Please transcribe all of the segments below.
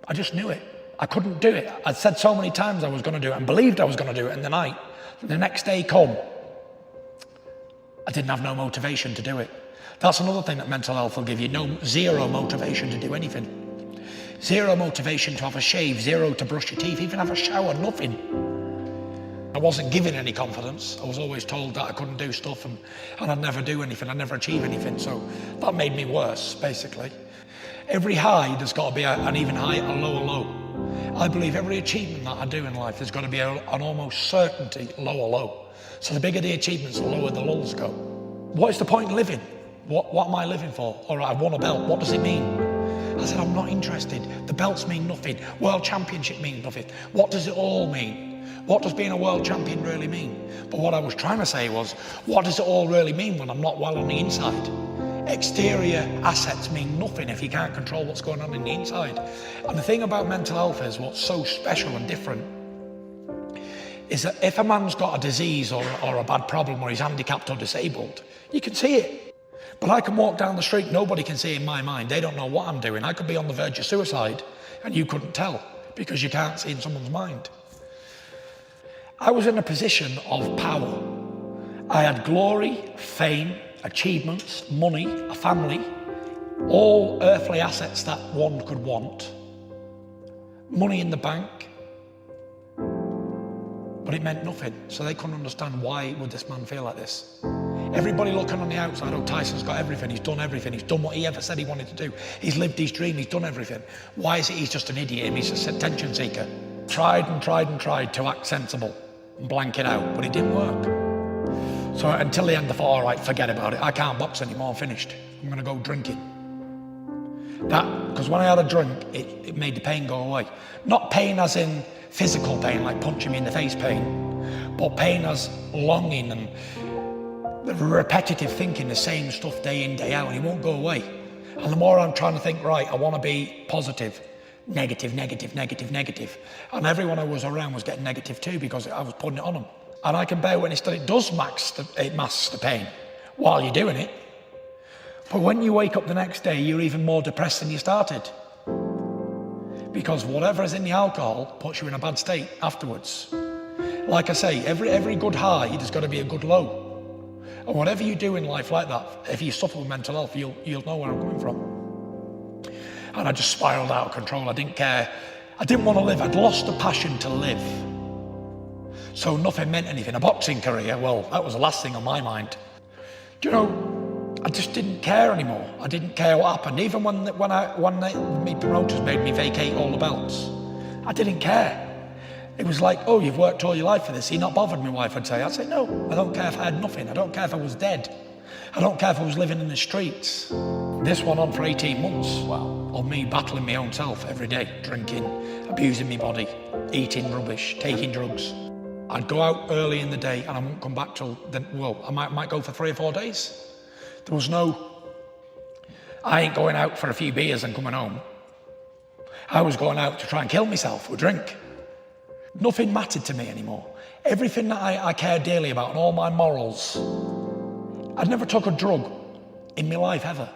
I just knew it. I couldn't do it. I'd said so many times I was going to do it and believed I was going to do it in the night. And the next day come, I didn't have no motivation to do it. That's another thing that mental health will give you, zero motivation to do anything. Zero motivation to have a shave, zero to brush your teeth, even have a shower, nothing. I wasn't given any confidence. I was always told that I couldn't do stuff and I'd never do anything, I'd never achieve anything. So that made me worse, basically. Every high, there's got to be an even high, a lower low. I believe every achievement that I do in life, there's got to be an almost certainty lower low. So the bigger the achievements, the lower the lulls go. What is the point in living? What am I living for? All right, I've won a belt. What does it mean? I said, I'm not interested. The belts mean nothing. World Championship means nothing. What does it all mean? What does being a world champion really mean? But what I was trying to say was, what does it all really mean when I'm not well on the inside? Exterior assets mean nothing if you can't control what's going on in the inside. And the thing about mental health is what's so special and different is that if a man's got a disease or a bad problem or he's handicapped or disabled, you can see it. But I can walk down the street, nobody can see in my mind. They don't know what I'm doing. I could be on the verge of suicide and you couldn't tell because you can't see in someone's mind. I was in a position of power. I had glory, fame, achievements, money, a family, all earthly assets that one could want. Money in the bank, but it meant nothing. So they couldn't understand why would this man feel like this. Everybody looking on the outside, oh, Tyson's got everything, he's done what he ever said he wanted to do. He's lived his dream, he's done everything. Why is it he's just an idiot? He's a attention seeker. Tried and tried and tried to act sensible and blank it out, but it didn't work. So until the end, I thought, all right, forget about it. I can't box anymore, I'm finished. I'm gonna go drinking. Because when I had a drink, it made the pain go away. Not pain as in physical pain, like punching me in the face pain, but pain as longing and the repetitive thinking, the same stuff day in, day out, and it won't go away. And the more I'm trying to think, right, I want to be positive, negative, negative, negative, negative. And everyone I was around was getting negative too because I was putting it on them. And I can bear witness that it does masks the pain while you're doing it. But when you wake up the next day, you're even more depressed than you started. Because whatever is in the alcohol puts you in a bad state afterwards. Like I say, every good high, there's got to be a good low. And whatever you do in life like that, if you suffer with mental health, you'll know where I'm coming from. And I just spiraled out of control. I didn't care. I didn't want to live. I'd lost the passion to live. So nothing meant anything. A boxing career, well, that was the last thing on my mind. Do you know, I just didn't care anymore. I didn't care what happened. Even when my promoters made me vacate all the belts, I didn't care. It was like, oh, you've worked all your life for this. You're not bothered, my wife would say. I'd say, no, I don't care if I had nothing. I don't care if I was dead. I don't care if I was living in the streets. This went on for 18 months, of me battling my own self every day, drinking, abusing my body, eating rubbish, taking drugs. I'd go out early in the day and I wouldn't come back till then. Well, I might go for 3 or 4 days. There was I ain't going out for a few beers and coming home. I was going out to try and kill myself with drink. Nothing mattered to me anymore. Everything that I cared dearly about and all my morals, I'd never took a drug in my life ever.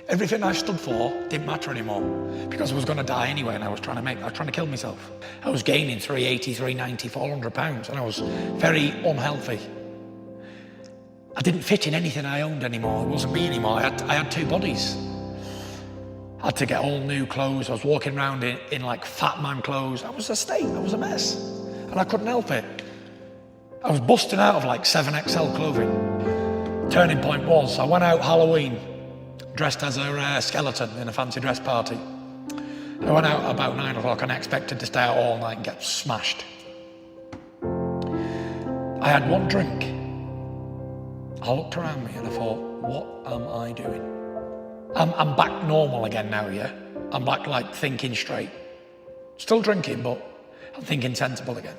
Everything I stood for didn't matter anymore because I was going to die anyway and I was trying to kill myself. I was gaining 380, 390, 400 pounds and I was very unhealthy. I didn't fit in anything I owned anymore. It wasn't me anymore. I had 2 bodies. I had to get all new clothes. I was walking around in like fat man clothes. I was a state, I was a mess. And I couldn't help it. I was busting out of like 7XL clothing. Turning point was, I went out Halloween, dressed as a skeleton in a fancy dress party. I went out about 9 o'clock and I expected to stay out all night and get smashed. I had 1 drink. I looked around me and I thought, what am I doing? I'm back normal again now, yeah? I'm back like thinking straight. Still drinking, but I'm thinking sensible again.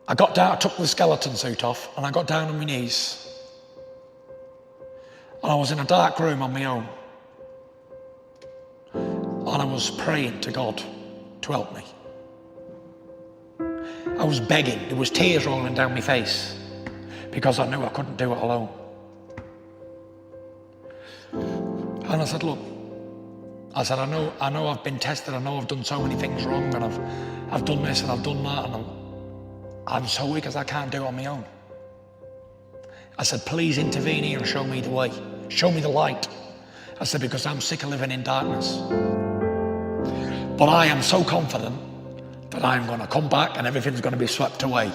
I got down, I took the skeleton suit off and I got down on my knees. And I was in a dark room on my own. And I was praying to God to help me. I was begging, there was tears rolling down my face because I knew I couldn't do it alone. And I said, look, I said, I know I've been tested, I know I've done so many things wrong, and I've done this and I've done that, and I'm so weak as I can't do it on my own. I said, please intervene here and show me the way. Show me the light. I said, because I'm sick of living in darkness. But I am so confident that I'm going to come back and everything's going to be swept away.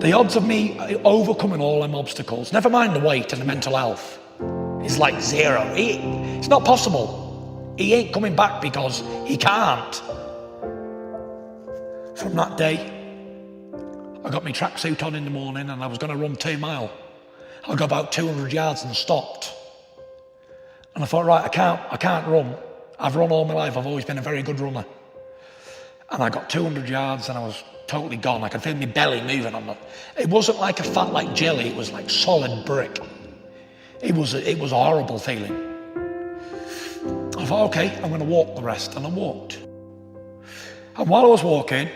The odds of me overcoming all them obstacles, never mind the weight and the mental health, is like zero. It's not possible. He ain't coming back because he can't. From that day, I got my tracksuit on in the morning and I was going to run 2 miles. I got about 200 yards and stopped. And I thought, right, I can't run. I've run all my life. I've always been a very good runner. And I got 200 yards and I was totally gone. I could feel my belly moving on that. It wasn't like a fat like jelly. It was like solid brick. It was a horrible feeling. I thought, okay, I'm going to walk the rest. And I walked. And while I was walking,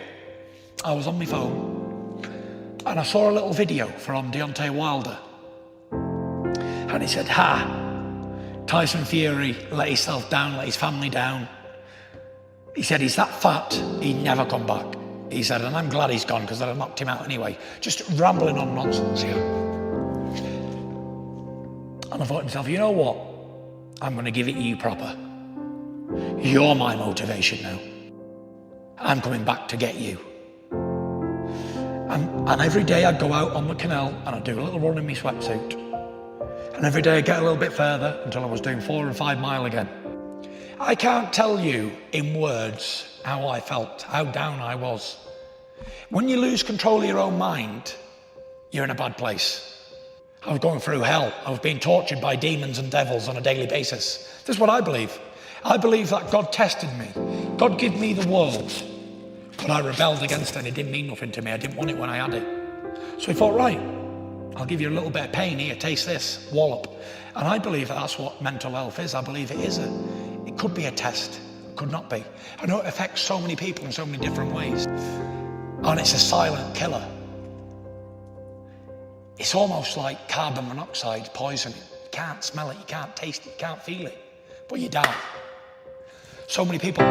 I was on my phone and I saw a little video from Deontay Wilder. And he said, Tyson Fury let himself down, let his family down. He said, he's that fat, he'd never come back. He said, and I'm glad he's gone because I'd have knocked him out anyway. Just rambling on nonsense here. And I thought to myself, you know what? I'm going to give it you proper. You're my motivation now. I'm coming back to get you. And every day I'd go out on the canal and I'd do a little run in my sweatsuit. And every day I'd get a little bit further until I was doing 4 and 5 miles again. I can't tell you in words how I felt, how down I was. When you lose control of your own mind, you're in a bad place. I was going through hell. I was being tortured by demons and devils on a daily basis. This is what I believe. I believe that God tested me. God gave me the world, but I rebelled against it and it didn't mean nothing to me. I didn't want it when I had it. So he thought, right, I'll give you a little bit of pain here, taste this, wallop. And I believe that's what mental health is. I believe it could be a test, it could not be. I know it affects so many people in so many different ways. And it's a silent killer. It's almost like carbon monoxide poison. You can't smell it, you can't taste it, you can't feel it, but you die. So many people